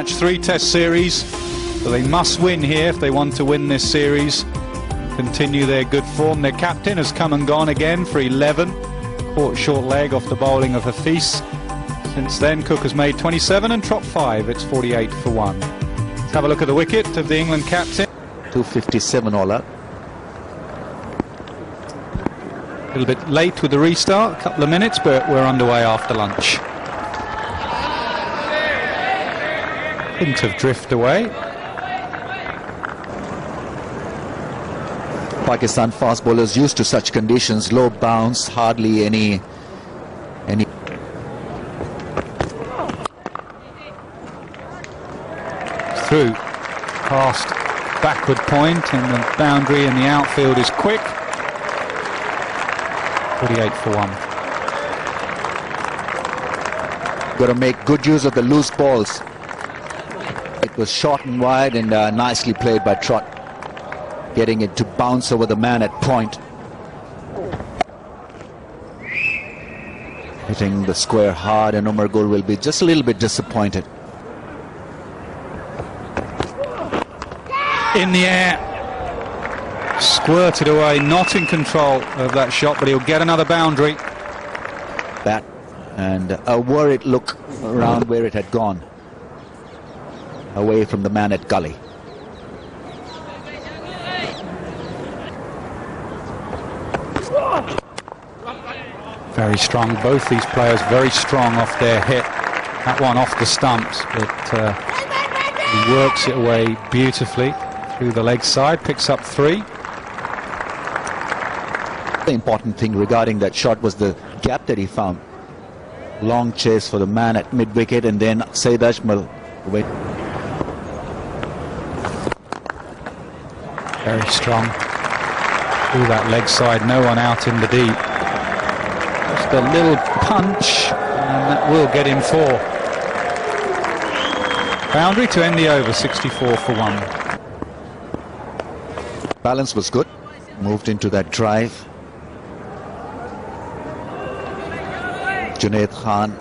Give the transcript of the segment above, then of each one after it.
Match 3 Test series, so they must win here if they want to win this series, continue their good form. Their captain has come and gone again for 11, caught short leg off the bowling of Hafiz. Since then Cook has made 27 and Trott 5. It's 48 for 1. Let's have a look at the wicket of the England captain. 257 all out. A little bit late with the restart, a couple of minutes, but we're underway after lunch. Hint of drift away. Pakistan fast bowlers used to such conditions, low bounce, hardly any through past backward point, and the boundary in the outfield is quick. 48 for 1. Got to make good use of the loose balls. It was short and wide and nicely played by Trott, getting it to bounce over the man at point. Hitting the square hard, and Umar Gul will be just a little bit disappointed. In the air, squirted away, not in control of that shot, but he'll get another boundary. Bat, and a worried look around where it had gone, away from the man at gully. Very strong, both these players very strong off their hit. That one off the stumps, but he works it away beautifully through the leg side, picks up 3. The important thing regarding that shot was the gap that he found. Long chase for the man at mid-wicket, and then Saeed Ajmal wait. Very strong through that leg side, no one out in the deep. Just a little punch, and that will get him 4. Boundary to end the over, 64 for 1. Balance was good, moved into that drive. Junaid Khan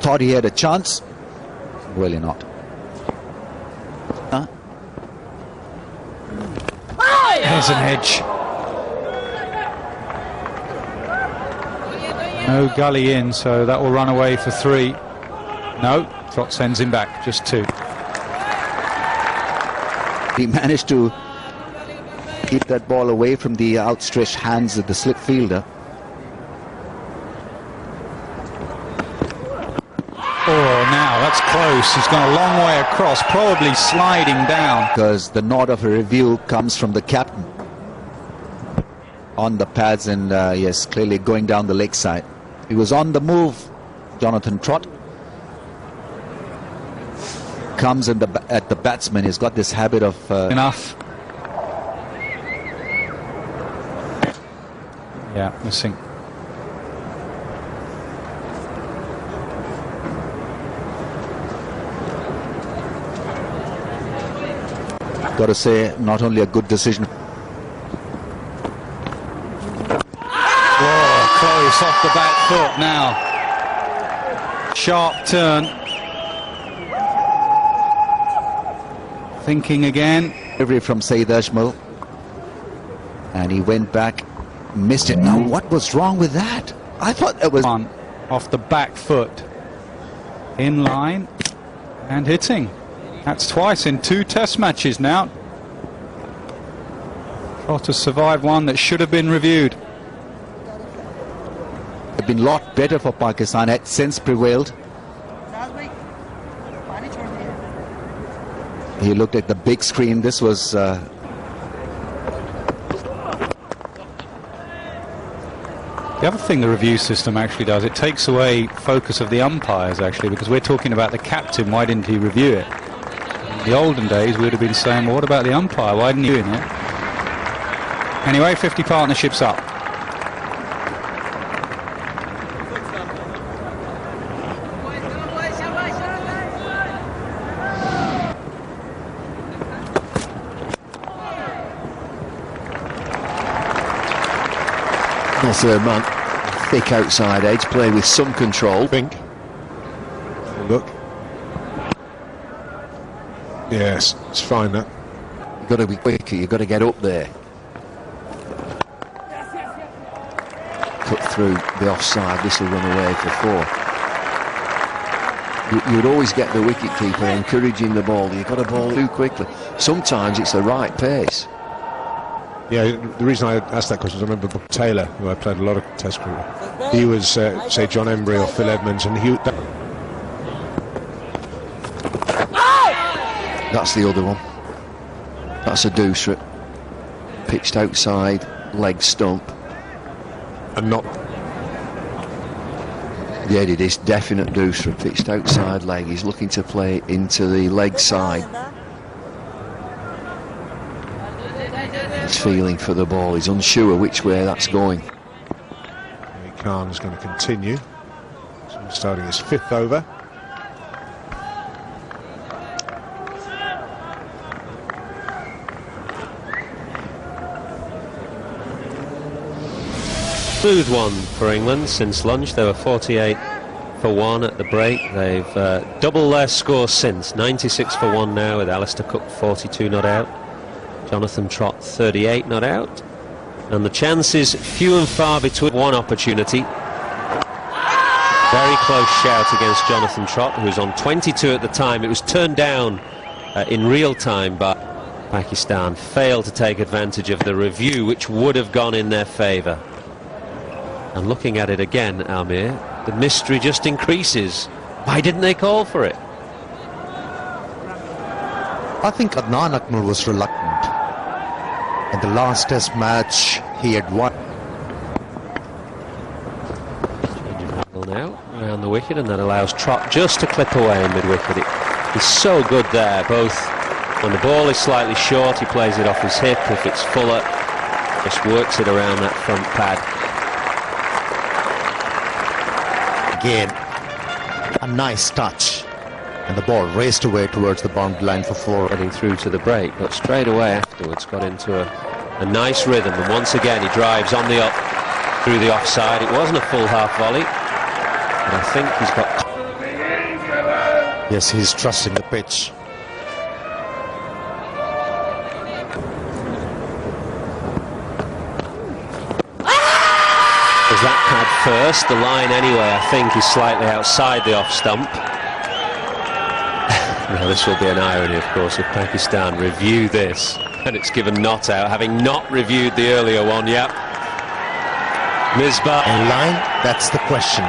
thought he had a chance, really not. There's an edge. No gully in, so that will run away for 3. No, Trott sends him back, just 2. He managed to keep that ball away from the outstretched hands of the slip fielder. Oh, now that's close. He's gone a long way across, probably sliding down. Because the nod of a review comes from the captain on the pads, and yes, clearly going down the leg side. He was on the move, Jonathan Trott. Comes in at the batsman. He's got this habit of... Enough. Yeah, missing. Got to say, not only a good decision. Oh, close off the back foot now. Sharp turn. Thinking again. Delivery from Saeed Ajmal. And he went back, missed it. Now, what was wrong with that? I thought it was... On off the back foot. In line and hitting. That's twice in 2 test matches now. Trott has survived one that should have been reviewed. It's been a lot better for Pakistan had since prevailed. He looked at the big screen. This was... The other thing the review system actually does, it takes away focus of the umpires, actually, because we're talking about the captain. Why didn't he review it? In the olden days, we would have been saying, well, what about the umpire? Why didn't he do it? Anyway, 50 partnerships up. That's Rehman, thick outside edge, play with some control. Look. Yes, it's fine that. You've got to be quicker, you've got to get up there. Cut through the offside, this will run away for 4. You would always get the wicket-keeper encouraging the ball. You've got to ball too quickly. Sometimes it's the right pace. Yeah, the reason I asked that question is I remember Bob Taylor, who I played a lot of Test cricket. He was, say, John Embry or Phil Edmonds, and That's the other one. That's a doosra. Pitched outside, leg stump. and not. Yeah, it is definite doosra. Pitched outside leg. He's looking to play into the leg side. He's feeling for the ball. He's unsure which way that's going. Khan is going to continue. So he's starting his 5th over. Smooth one for England since lunch. They were 48 for 1 at the break. They've doubled their score since. 96 for 1 now, with Alistair Cook 42 not out, Jonathan Trott 38 not out, and the chances few and far between. One opportunity. Very close shout against Jonathan Trott, who was on 22 at the time. It was turned down in real time, but Pakistan failed to take advantage of the review, which would have gone in their favour. And looking at it again, Amir, the mystery just increases. Why didn't they call for it? I think Adnan Akmal was reluctant. In the last Test match, he had won. Changing angle now around the wicket, and that allows Trott just to clip away in mid-wicket. He's so good there, both when the ball is slightly short, he plays it off his hip. If it's fuller, just works it around that front pad. Again, a nice touch, and the ball raced away towards the boundary line for 4. Getting through to the break, but straight away afterwards got into a nice rhythm, and once again he drives on the up through the offside. It wasn't a full half volley, but I think he's got. Yes, he's trusting the pitch. That pad first, the line anyway I think is slightly outside the off stump. Now this will be an irony, of course, if Pakistan review this and it's given not out, having not reviewed the earlier one. Yep. Misbah. In line, that's the question.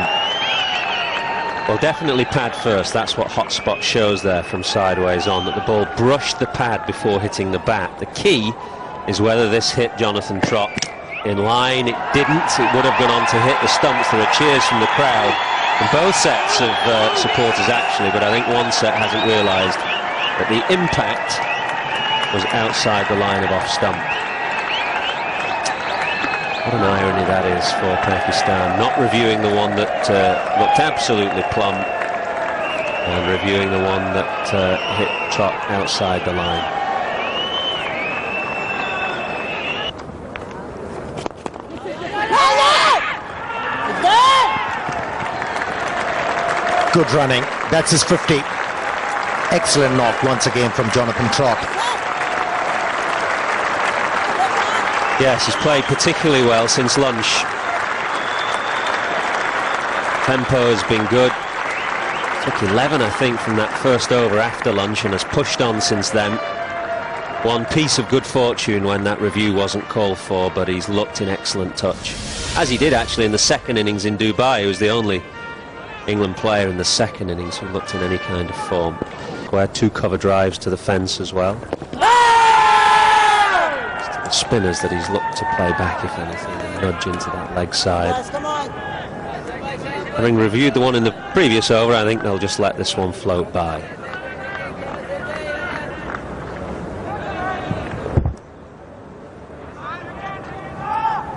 Well, definitely pad first. That's what Hotspot shows there from sideways on, that the ball brushed the pad before hitting the bat. The key is whether this hit Jonathan Trott in line. It didn't. It would have gone on to hit the stumps. There are cheers from the crowd, and both sets of supporters actually, but I think one set hasn't realised that the impact was outside the line of off stump. What an irony that is for Pakistan, not reviewing the one that looked absolutely plumb and reviewing the one that hit Trott outside the line. Good running. That's his 50. Excellent knock once again from Jonathan Trott. Yes, he's played particularly well since lunch. Tempo has been good. Took 11, I think, from that first over after lunch and has pushed on since then. One piece of good fortune when that review wasn't called for, but he's looked in excellent touch. As he did actually in the second innings in Dubai. He was the only England player in the second innings who looked in any kind of form. Squared 2 cover drives to the fence as well. It's to the spinners that he's looked to play back, if anything, and nudge into that leg side. Having reviewed the one in the previous over, I think they'll just let this one float by.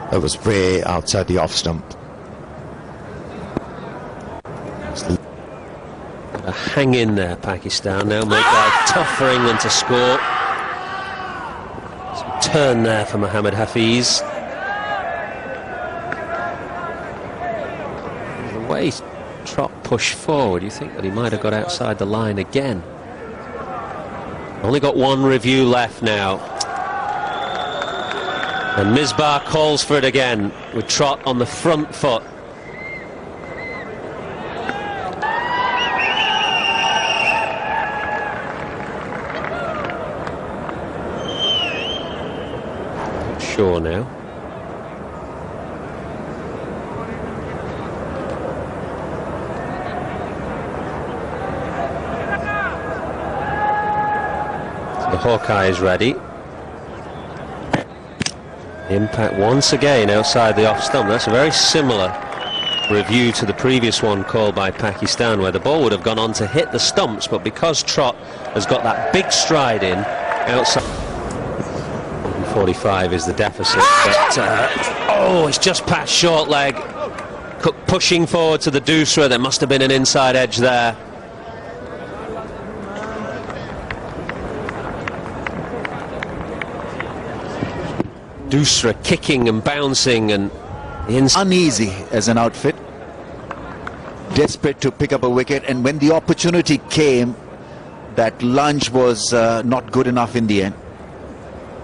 That was way outside the off stump. Hang in there, Pakistan. Now make life tough for England to score. Some turn there for Mohammad Hafiz. The way Trott pushed forward, you think that he might have got outside the line again. Only got one review left now. And Misbah calls for it again with Trott on the front foot. Not sure now. The Hawkeye is ready. Impact once again outside the off stump. That's a very similar review to the previous one called by Pakistan, where the ball would have gone on to hit the stumps, but because Trott has got that big stride in outside. 45 is the deficit, but oh, it's just past short leg. Cook pushing forward to the Doosra. There must have been an inside edge there. Doosra kicking and bouncing and uneasy as an outfit, desperate to pick up a wicket, and when the opportunity came, that lunge was not good enough in the end.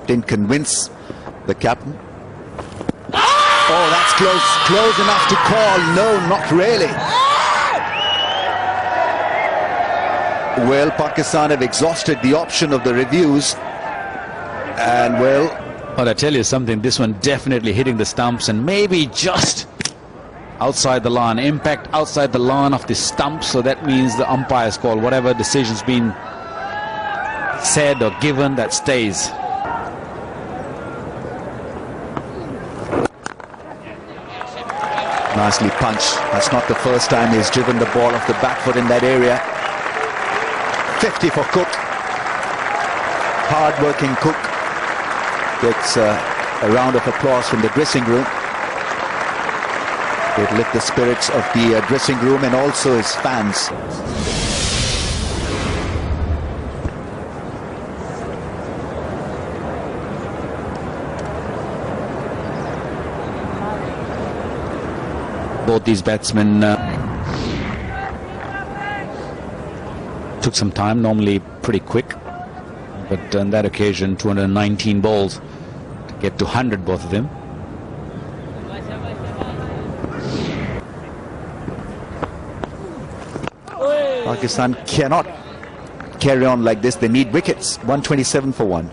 Didn't convince the captain. Oh, that's close enough to call. No, not really. Well, Pakistan have exhausted the option of the reviews, and well, Well, I tell you something, this one definitely hitting the stumps and maybe just outside the line. Impact outside the line of the stump, so that means the umpire's call, whatever decision's been said or given, that stays. nicely punched. That's not the first time he's driven the ball off the back foot in that area. 50 for Cook. Hard-working Cook gets a round of applause from the dressing room. It lift the spirits of the dressing room and also his fans. Both these batsmen took some time, normally pretty quick, but on that occasion 219 balls to get to 100, both of them. Pakistan cannot carry on like this. They need wickets. 127 for 1.